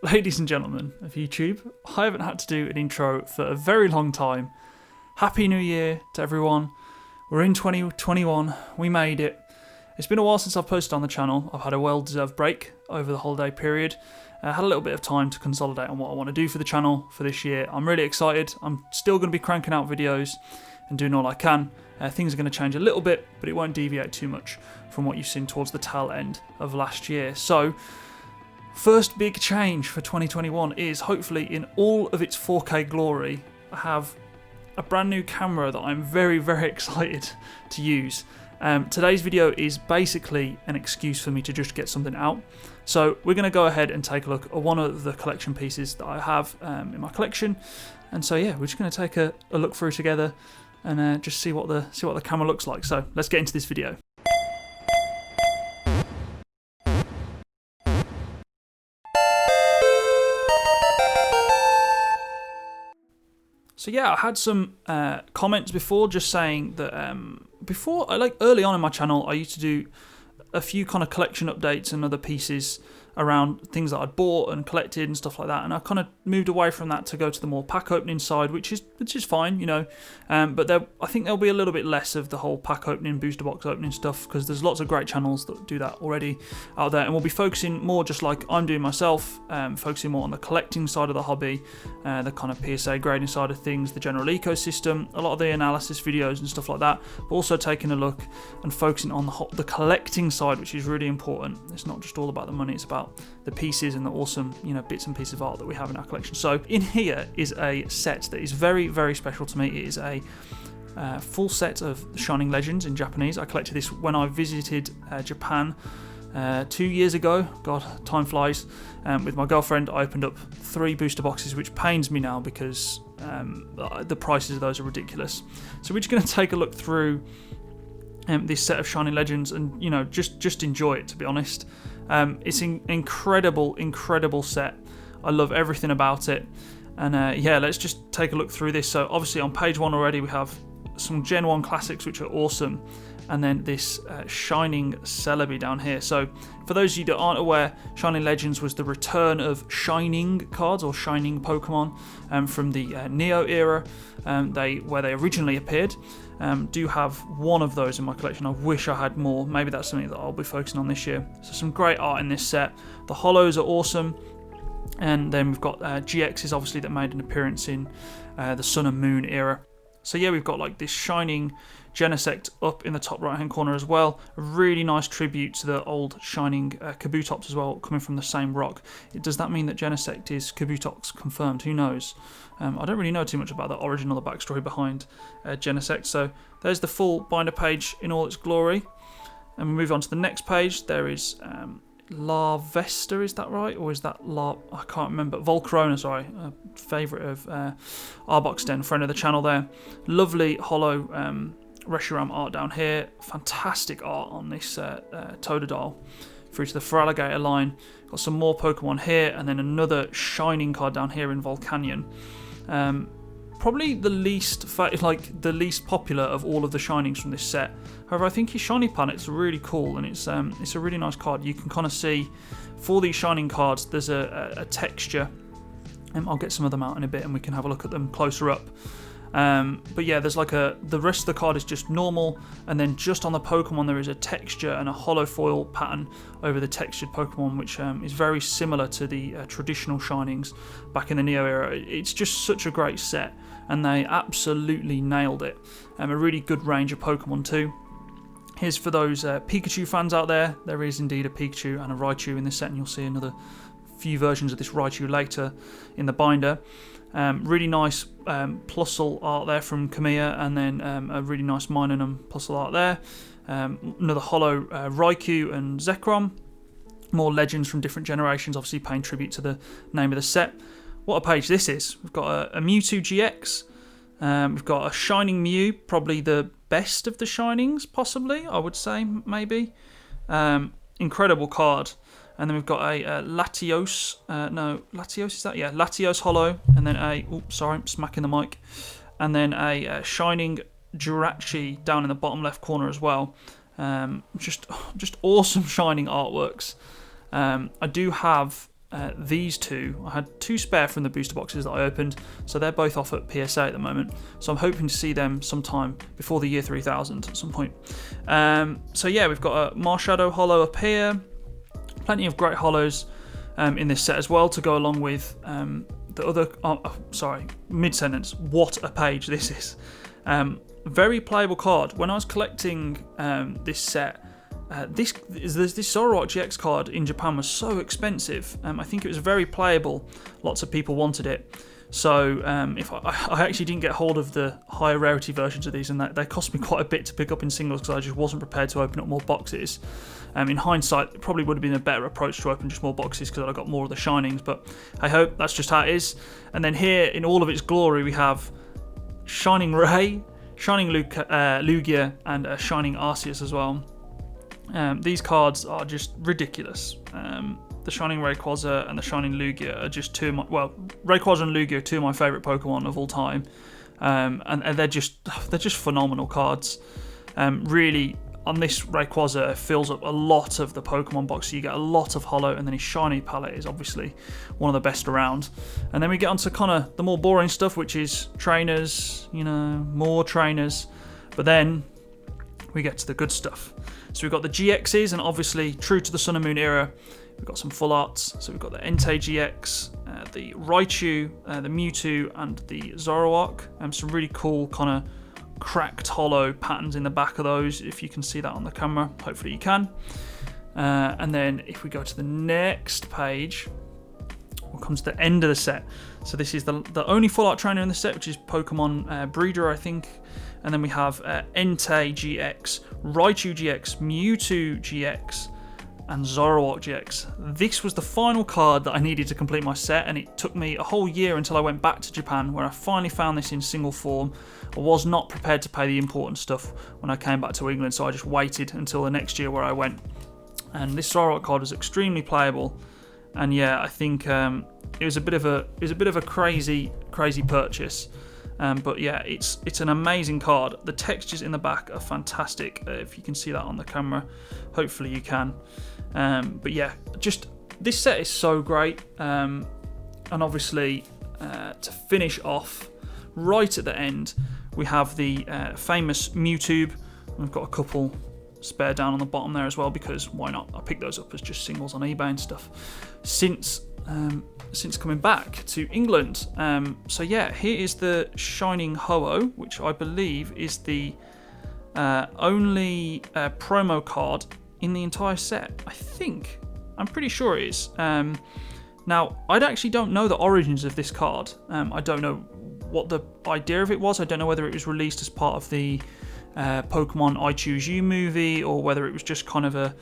Ladies and gentlemen of YouTube, I haven't had to do an intro for a very long time. Happy New Year to everyone. We're in 2021, we made it. It's been a while since I've posted on the channel. I've had a well-deserved break over the holiday period. I had a little bit of time to consolidate on what I want to do for the channel for this year. I'm really excited. I'm still going to be cranking out videos and doing all I can. Things are going to change a little bit, but it won't deviate too much from what you've seen towards the tail end of last year. So, first big change for 2021 is, hopefully in all of its 4K glory, I have a brand new camera that I'm very, very excited to use. Today's video is basically an excuse for me to just get something out. So we're going to go ahead and take a look at one of the collection pieces that I have in my collection. And so yeah, we're just going to take a look through together and just see what the camera looks like. So let's get into this video. So yeah, I had some comments before just saying that early on in my channel, I used to do a few kind of collection updates and other pieces around things that I'd bought and collected and stuff like that, and I kind of moved away from that to go to the more pack opening side, which is fine, you know. But I think there'll be a little bit less of the whole pack opening, booster box opening stuff, because there's lots of great channels that do that already out there, and we'll be focusing more, just like I'm doing myself, focusing more on the collecting side of the hobby, the kind of PSA grading side of things, the general ecosystem, a lot of the analysis videos and stuff like that, but also taking a look and focusing on the collecting side, which is really important. It's not just all about the money, it's about the pieces and the awesome, you know, bits and pieces of art that we have in our collection. So in here is a set that is very, very special to me. It is a full set of Shining Legends in Japanese. I collected this when I visited Japan 2 years ago. God, time flies. With my girlfriend, I opened up 3 booster boxes, which pains me now because the prices of those are ridiculous. So we're just going to take a look through this set of Shining Legends and, you know, just enjoy it, to be honest. It's an incredible set. I love everything about it. And yeah, let's just take a look through this. So obviously on page 1 already we have some Gen 1 classics, which are awesome. And then this Shining Celebi down here. So for those of you that aren't aware, Shining Legends was the return of Shining cards, or Shining Pokemon, from the Neo era, where they originally appeared. Do have one of those in my collection. I wish I had more. Maybe that's something that I'll be focusing on this year. So some great art in this set. The holos are awesome. And then we've got GXs, obviously, that made an appearance in the Sun and Moon era. So yeah, we've got like this Shining Genesect up in the top right hand corner as well. A really nice tribute to the old Shining Kabutops as well, coming from the same rock. Does that mean that Genesect is Kabutops confirmed? Who knows? I don't really know too much about the origin or the backstory behind Genesect. So there's the full binder page in all its glory. And we move on to the next page. There is La Vesta, is that right? Or is that I can't remember. Volcarona, sorry. A favourite of Arboxden, friend of the channel there. Lovely holo Reshiram art down here. Fantastic art on this Totodile through to the Feraligatr line. Got some more Pokemon here, and then another Shining card down here in Volcanion. Probably the least popular of all of the Shinings from this set. However, I think his Shiny Planet's really cool, and it's a really nice card. You can kind of see for these Shining cards, there's a texture. I'll get some of them out in a bit, and we can have a look at them closer up. But yeah, there's like the rest of the card is just normal, and then just on the Pokemon there is a texture and a hollow foil pattern over the textured Pokemon, which is very similar to the traditional Shinings back in the Neo era. It's just such a great set, and they absolutely nailed it. A really good range of Pokemon too. Here's for those Pikachu fans out there. There is indeed a Pikachu and a Raichu in this set, and you'll see another few versions of this Raichu later in the binder. Really nice Plusle art there from Kamiya, and then a really nice Minunum Plusle art there. Another holo Raikou and Zekrom. More legends from different generations, obviously paying tribute to the name of the set. What a page this is. We've got a Mewtwo GX. We've got a Shining Mew, probably the best of the Shinings, possibly, I would say, maybe. Incredible card. And then we've got a Latios. Latios is that? Yeah, Latios holo. And then I'm smacking the mic. And then a Shining Jirachi down in the bottom left corner as well. Just awesome Shining artworks. I do have these two. I had 2 spare from the booster boxes that I opened, so they're both off at PSA at the moment. So I'm hoping to see them sometime before the year 3000 at some point. So yeah, we've got a Marshadow holo up here. Plenty of great holos in this set as well to go along with the other. Mid-sentence. What a page this is. Very playable card. When I was collecting this set, this Zoroark GX card in Japan was so expensive. I think it was very playable. Lots of people wanted it. So if I actually didn't get hold of the higher rarity versions of these, and they cost me quite a bit to pick up in singles because I just wasn't prepared to open up more boxes. In hindsight, it probably would have been a better approach to open just more boxes because I got more of the shinings, but hey ho, that's just how it is. And then here, in all of its glory, we have Shining Ray, Shining Lugia, and Shining Arceus as well. These cards are just ridiculous. The Shining Rayquaza and the Shining Lugia are just Rayquaza and Lugia are 2 of my favourite Pokemon of all time, and they're just phenomenal cards. Really, on this Rayquaza, it fills up a lot of the Pokemon box, so you get a lot of holo, and then his shiny palette is obviously one of the best around. And then we get onto kind of the more boring stuff, which is trainers, more trainers. But then we get to the good stuff. So we've got the GXs, and obviously, true to the Sun and Moon era, we've got some full arts. So we've got the Entei GX, the Raichu, the Mewtwo, and the Zoroark. Some really cool kind of cracked holo patterns in the back of those, if you can see that on the camera. Hopefully you can. And then if we go to the next page, we'll come to the end of the set. So this is the only full art trainer in the set, which is Pokemon Breeder, I think. And then we have Entei GX, Raichu GX, Mewtwo GX, and Zoroark GX. This was the final card that I needed to complete my set, and it took me a whole year until I went back to Japan, where I finally found this in single form. I was not prepared to pay the important stuff when I came back to England, so I just waited until the next year where I went. And this Zoroark card was extremely playable, and yeah, I think it was a bit of a crazy purchase. But yeah, it's an amazing card. The textures in the back are fantastic. If you can see that on the camera, hopefully you can. But yeah, just this set is so great. And obviously, to finish off, right at the end, we have the famous Mewtwo. I've got a couple spare down on the bottom there as well, because why not? I picked those up as just singles on eBay and stuff. Since coming back to England. So yeah, here is the Shining Ho-Oh, which I believe is the only promo card in the entire set. I'm pretty sure it is. Now, I actually don't know the origins of this card. I don't know what the idea of it was. I don't know whether it was released as part of the Pokemon I Choose You movie, or whether it was just kind of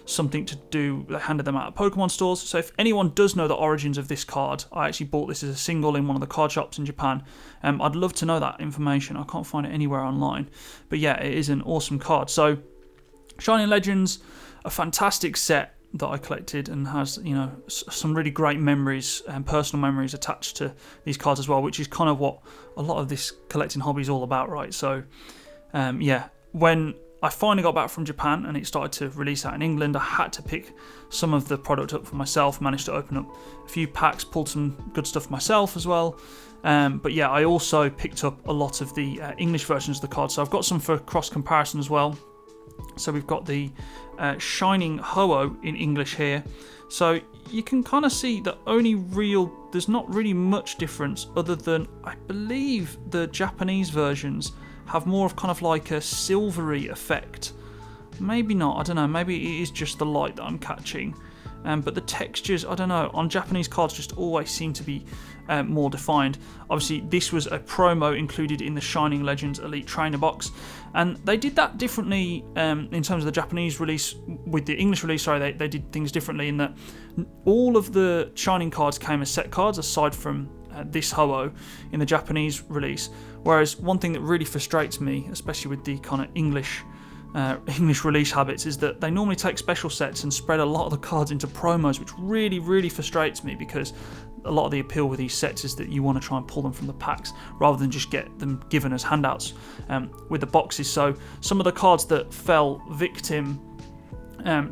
something to do, they handed them out at Pokemon stores. So if anyone does know the origins of this card, I actually bought this as a single in one of the card shops in Japan. I'd love to know that information. I can't find it anywhere online. But yeah, it is an awesome card. So Shining Legends, a fantastic set that I collected, and has, some really great memories and personal memories attached to these cards as well, which is kind of what a lot of this collecting hobby is all about, right? So yeah, when I finally got back from Japan and it started to release out in England, I had to pick some of the product up for myself, managed to open up a few packs, pulled some good stuff myself as well. But yeah, I also picked up a lot of the English versions of the cards, so I've got some for cross comparison as well. So we've got the Shining Ho-Oh in English here. So you can kind of see that there's not really much difference, other than I believe the Japanese versions have more of kind of like a silvery effect. Maybe not, I don't know, maybe it is just the light that I'm catching. But the textures, I don't know, on Japanese cards just always seem to be more defined. Obviously, this was a promo included in the Shining Legends Elite Trainer box, and they did that differently in terms of the Japanese release. With the English release, sorry, they did things differently in that all of the Shining cards came as set cards, aside from this Ho-Oh in the Japanese release. Whereas one thing that really frustrates me, especially with the kind of English release habits, is that they normally take special sets and spread a lot of the cards into promos, which really frustrates me, because a lot of the appeal with these sets is that you want to try and pull them from the packs rather than just get them given as handouts with the boxes. So some of the cards that fell victim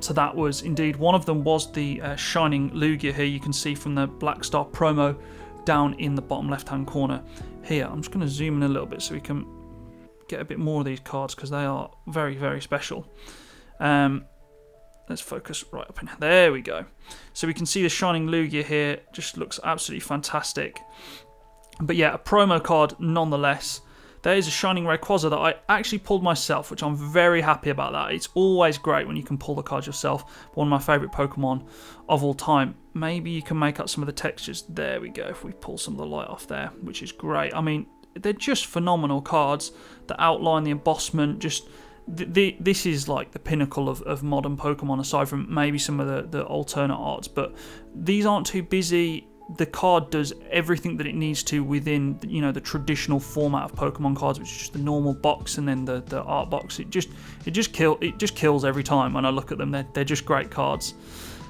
So that was indeed one of them was the Shining Lugia here. You can see from the Black Star promo down in the bottom left hand corner here. I'm just going to zoom in a little bit so we can get a bit more of these cards because they are very, very special. Let's focus right up in here. There we go. So we can see the Shining Lugia here. Just looks absolutely fantastic. But yeah, a promo card nonetheless. There is a Shining Rayquaza that I actually pulled myself, which I'm very happy about that. It's always great when you can pull the cards yourself. One of my favourite Pokemon of all time. Maybe you can make out some of the textures. There we go, if we pull some of the light off there, which is great. I mean, they're just phenomenal cards. The outline, the embossment, just... this is like the pinnacle of modern Pokemon, aside from maybe some of the alternate arts. But these aren't too busy. The card does everything that it needs to within, you know, the traditional format of Pokemon cards, which is just the normal box and then the art box. It just kills every time when I look at them. They're just great cards.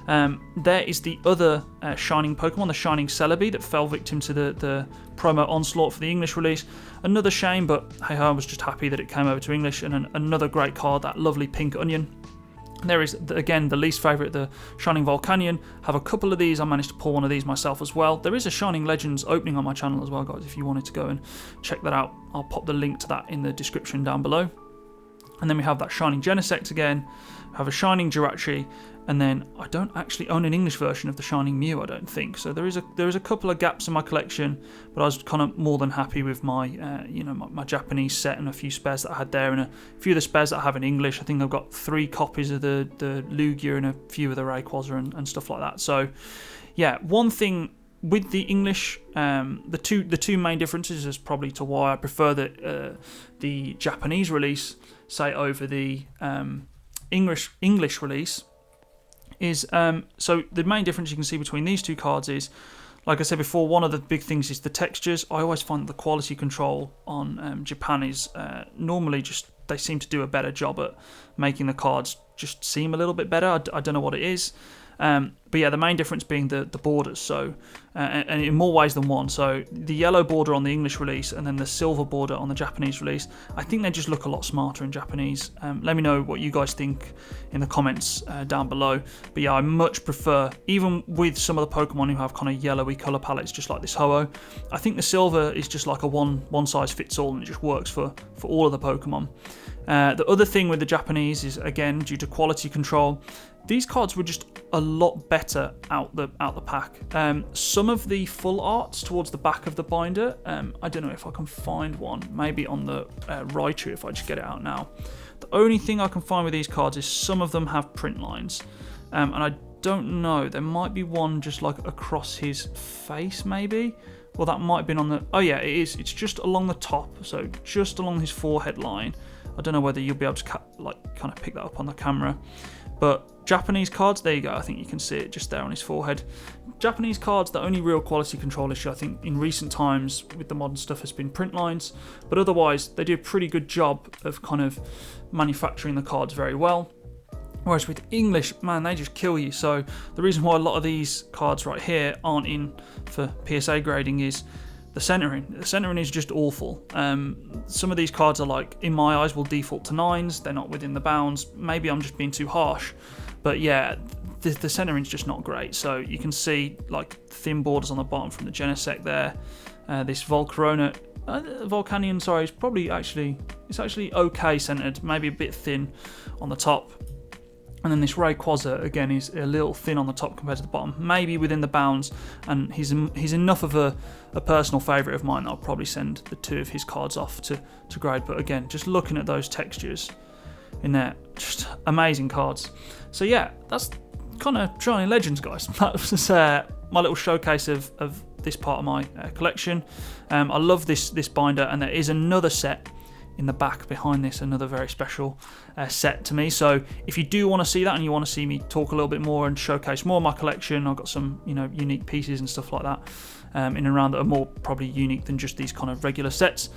There is the other Shining Pokemon, the Shining Celebi, that fell victim to the promo onslaught for the English release. Another shame, but hey, I was just happy that it came over to English. And another great card, that lovely Pink Onion. There is, again, the least favourite, the Shining Volcanion. Have a couple of these. I managed to pull one of these myself as well. There is a Shining Legends opening on my channel as well, guys, if you wanted to go and check that out. I'll pop the link to that in the description down below. And then we have that Shining Genesect again. We have a Shining Jirachi. And then I don't actually own an English version of the Shining Mew, I don't think. So there is a couple of gaps in my collection, but I was kind of more than happy with my my Japanese set and a few spares that I had there, and a few of the spares that I have in English. I think I've got 3 copies of the Lugia and a few of the Rayquaza and stuff like that. So yeah, one thing with the English, the two main differences is probably to why I prefer the Japanese release, say, over the English release. Is so the main difference you can see between these two cards is, like I said before, one of the big things is the textures. I always find that the quality control on Japan is normally just, they seem to do a better job at making the cards just seem a little bit better. I don't know what it is. But yeah, the main difference being the borders, so and in more ways than one. So the yellow border on the English release and then the silver border on the Japanese release, I think they just look a lot smarter in Japanese. Let me know what you guys think in the comments down below. But yeah, I much prefer, even with some of the Pokemon who have kind of yellowy colour palettes just like this Ho-Oh, I think the silver is just like a one size fits all, and it just works for all of the Pokemon. The other thing with the Japanese is, again, due to quality control, these cards were just a lot better out the pack. Some of the full arts towards the back of the binder, I don't know if I can find one, maybe on the Raichu if I just get it out now. The only thing I can find with these cards is some of them have print lines, and I don't know, there might be one just like across his face maybe. Well, that might have been on the, oh yeah, it is. It's just along the top, so just along his forehead line. I don't know whether you'll be able to kind of pick that up on the camera. But Japanese cards, there you go. I think you can see it just there on his forehead. Japanese cards, the only real quality control issue I think in recent times with the modern stuff has been print lines. But otherwise, they do a pretty good job of kind of manufacturing the cards very well. Whereas with English, man, they just kill you. So the reason why a lot of these cards right here aren't in for PSA grading is the centering. The centering is just awful. Some of these cards are, like, in my eyes, will default to 9s. They're not within the bounds. Maybe I'm just being too harsh. But yeah, the centering's just not great. So you can see, like, thin borders on the bottom from the Genesect there. This Volcanion, sorry, is probably actually, it's actually okay centered. Maybe a bit thin on the top. And then this Rayquaza, again, is a little thin on the top compared to the bottom. Maybe within the bounds, and he's enough of a personal favourite of mine that I'll probably send the 2 of his cards off to grade. But again, just looking at those textures in there, just amazing cards. So yeah, that's kind of Shining Legends, guys. That was my little showcase of this part of my collection. I love this binder, and there is another set in the back behind this, another very special set to me. So if you do want to see that and you want to see me talk a little bit more and showcase more of my collection, I've got some unique pieces and stuff like that in and around that are more probably unique than just these kind of regular sets,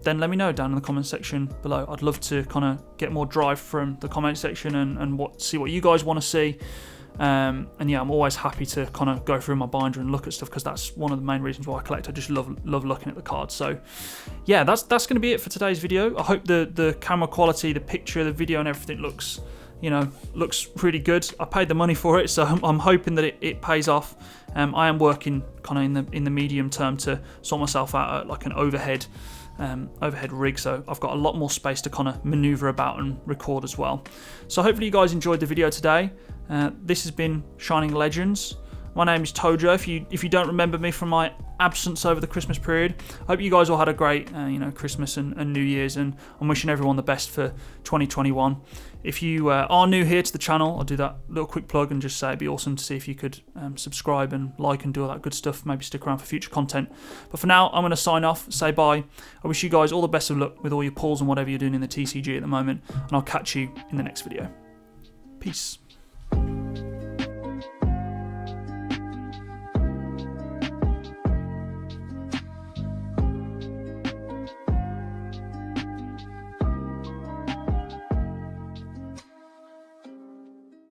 then let me know down in the comment section below. I'd love to kind of get more drive from the comment section and see what you guys want to see. And yeah, I'm always happy to kind of go through my binder and look at stuff, because that's one of the main reasons why I collect. I just love looking at the cards. So yeah, that's going to be it for today's video. I hope the camera quality, the picture, the video and everything looks you know, looks really good. I paid the money for it, so I'm hoping that it pays off. I am working kind of in the medium term to sort myself out at like an overhead rig, so I've got a lot more space to kind of maneuver about and record as well. So hopefully you guys enjoyed the video today. This has been Shining Legends. My name is Tojo. If you don't remember me from my absence over the Christmas period, I hope you guys all had a great Christmas and New Year's, and I'm wishing everyone the best for 2021. If you are new here to the channel, I'll do that little quick plug and just say it'd be awesome to see if you could subscribe and like and do all that good stuff. Maybe stick around for future content. But for now, I'm going to sign off, say bye. I wish you guys all the best of luck with all your pulls and whatever you're doing in the TCG at the moment, and I'll catch you in the next video. Peace.